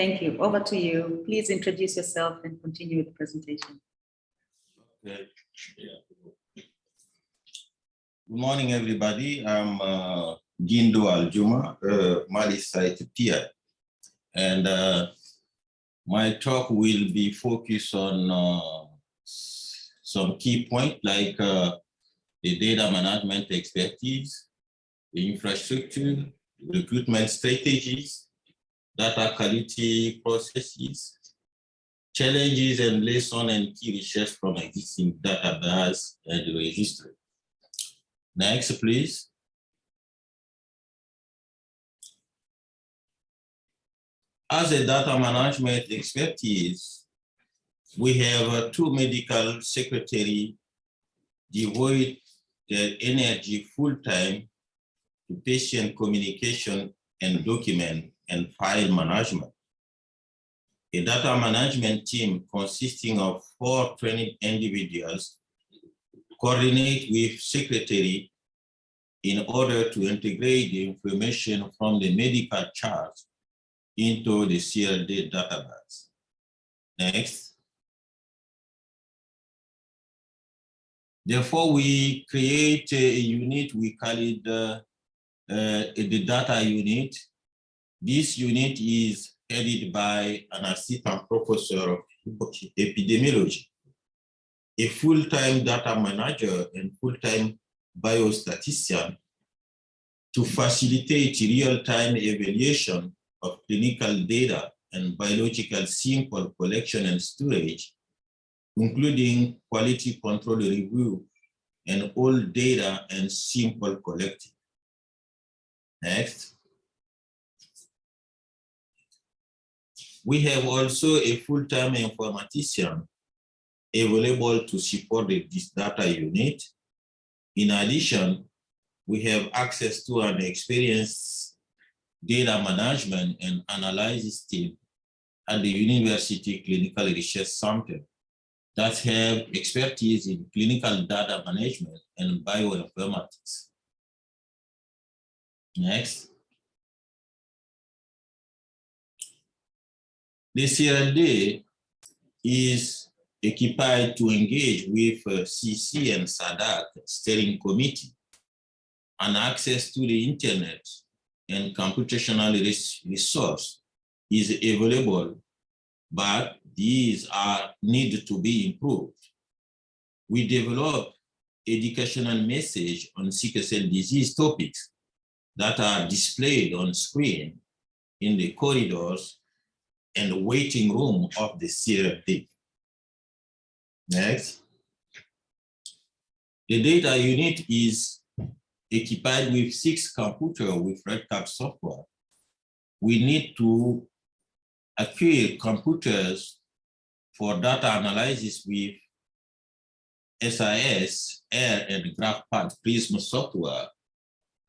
Thank you. Over to you. Please introduce yourself and continue with the presentation. Okay. Yeah. Good morning, everybody. I'm Gindo Aljuma, Mali site PI. And my talk will be focused on some key points like the data management expertise, the infrastructure, recruitment strategies, data quality processes, challenges and lessons and key research from existing database and registry. Next, please. As a data management expertise, we have two medical secretaries devote their energy full-time to patient communication and document and file management. A data management team consisting of 4 trained individuals coordinate with secretary in order to integrate the information from the medical chart into the CLD database. Next. Therefore, we create a unit, we call it the data unit. This unit is headed by an assistant professor of epidemiology, a full-time data manager and full-time biostatistician to facilitate real-time evaluation of clinical data and biological sample collection and storage, including quality control review and all data and sample collected. Next. We have also a full-time informatician available to support this data unit. In addition, we have access to an experienced data management and analysis team at the University Clinical Research Center that have expertise in clinical data management and bioinformatics. Next. The CLD is equipped to engage with CC and SADC steering committee, and access to the internet and computational resource is available, but these are needed to be improved. We develop educational message on sickle cell disease topics that are displayed on screen in the corridors and waiting room of the CLD. Next. The data unit is equipped with 6 computers with RedCap software. We need to acquire computers for data analysis with SIS, AIR, and GraphPad Prism software.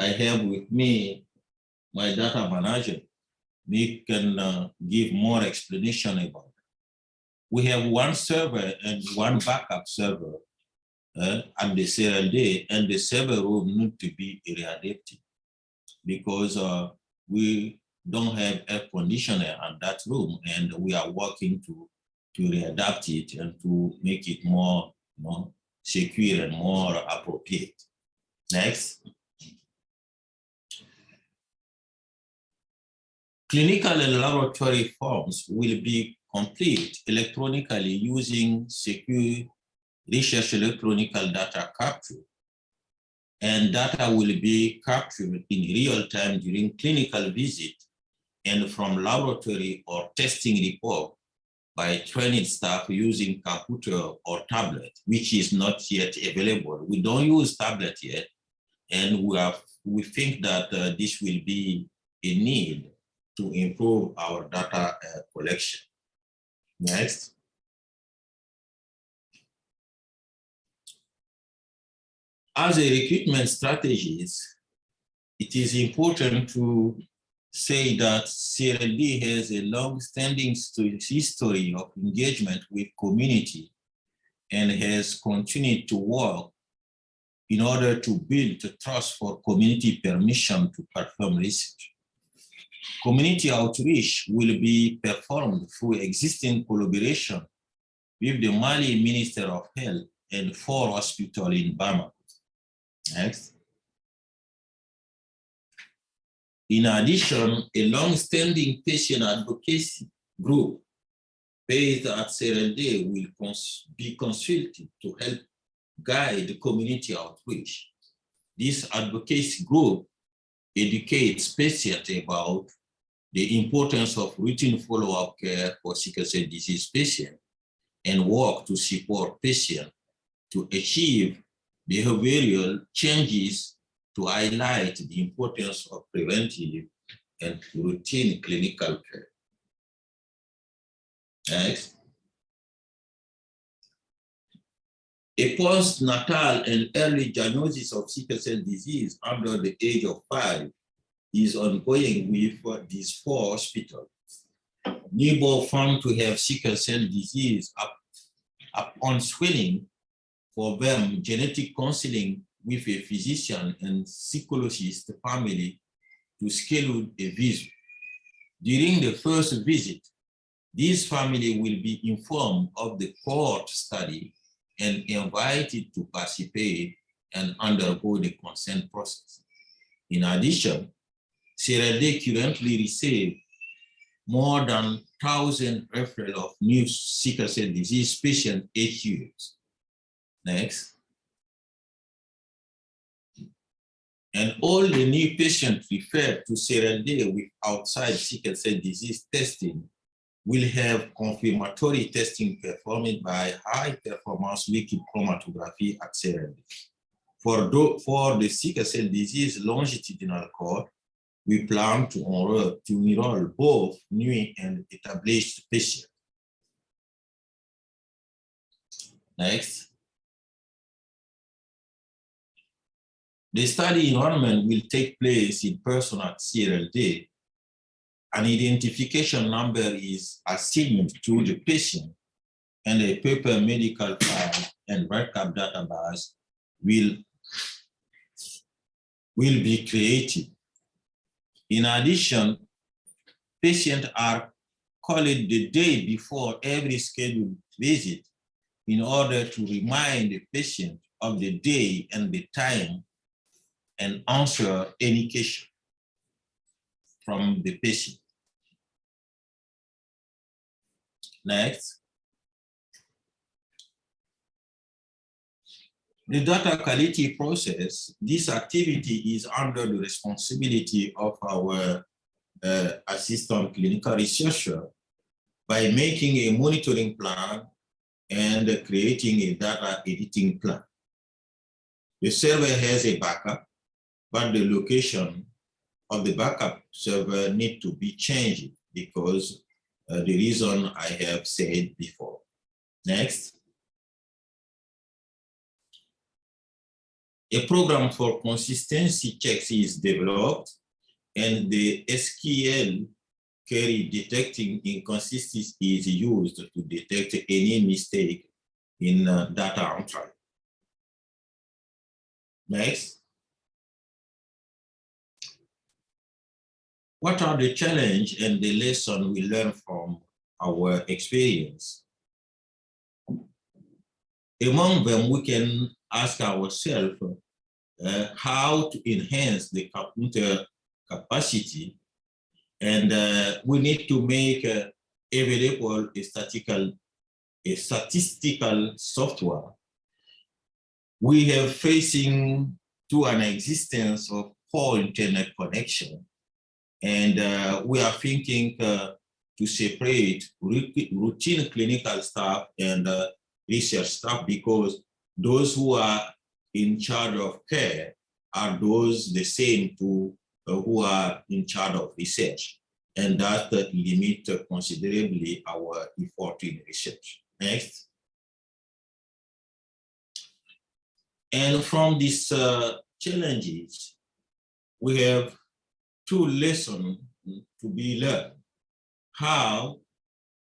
I have with me my data manager. We can give more explanation about it. We have 1 server and 1 backup server at the CLD, and the server room need to be readapted because we don't have air conditioner in that room, and we are working to readapt it and to make it more secure and more appropriate. Next. Clinical and laboratory forms will be complete electronically using secure research electronic data capture, and data will be captured in real time during clinical visit and from laboratory or testing report by trained staff using computer or tablet, which is not yet available. We don't use tablet yet, and we think that this will be a need to improve our data collection. Next. As a recruitment strategist, it is important to say that CLD has a long-standing history of engagement with community and has continued to work in order to build trust for community permission to perform research. Community outreach will be performed through existing collaboration with the Mali Minister of Health and 4 hospitals in Bamako. Next. In addition, a long-standing patient advocacy group based at CRLD will be consulted to help guide the community outreach. This advocacy group educates patients about the importance of routine follow-up care for sickle cell disease patients and work to support patients to achieve behavioral changes to highlight the importance of preventive and routine clinical care. Next. A postnatal and early diagnosis of sickle cell disease under the age of 5 is ongoing with these 4 hospitals. Newborn found to have sickle cell disease upon screening. For them, genetic counseling with a physician and psychologist family to schedule a visit. During the first visit, this family will be informed of the cohort study and invited to participate and undergo the consent process. In addition, CRLD currently receives more than 1,000 referrals of new sickle cell disease patients each year. Next. And all the new patients referred to CRLD with outside sickle cell disease testing will have confirmatory testing performed by high-performance liquid chromatography at CRLD. For the sickle cell disease longitudinal cohort, we plan to enroll both new and established patients. Next. The study enrollment will take place in person at CRLD. An identification number is assigned to the patient, and a paper medical file and record database will be created. In addition, patients are called the day before every scheduled visit in order to remind the patient of the day and the time and answer any question from the patient. Next. The data quality process, this activity is under the responsibility of our assistant clinical researcher by making a monitoring plan and creating a data editing plan. The server has a backup, but the location of the backup server needs to be changed because the reason I have said before. Next. A program for consistency checks is developed, and the SQL query detecting inconsistencies is used to detect any mistake in data entry. Next. What are the challenges and the lessons we learn from our experience? Among them, we can ask ourselves how to enhance the computer capacity, and we need to make available a statistical software. We have facing to an existence of poor internet connection, and we are thinking to separate routine clinical staff and research staff, because those who are in charge of care are those the same to who are in charge of research, and that limit considerably our effort in research. Next. And from these challenges, we have 2 lessons to be learned. How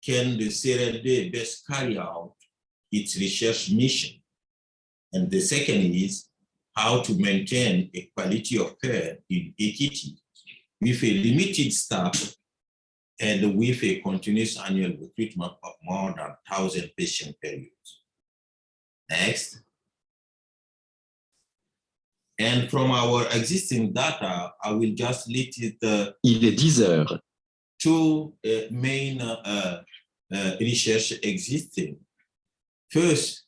can the CRLD best carry out its research mission? And the second is how to maintain a quality of care in equity with a limited staff and with a continuous annual recruitment of more than 1,000 patients per year. Next. And from our existing data, I will just list it. Il est 10 heures. Two main research existing. First,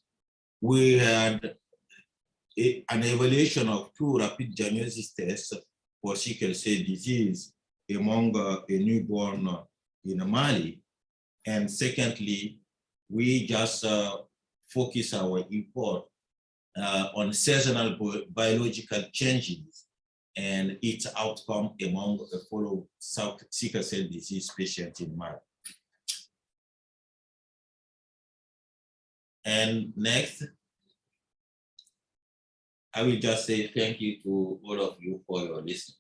we had an evaluation of 2 rapid diagnosis tests for sickle cell disease among a newborn in Mali. And secondly, we just focus our report on seasonal biological changes and its outcome among a follow sickle cell disease patients in Mali. And next, I will just say thank you to all of you for your listening.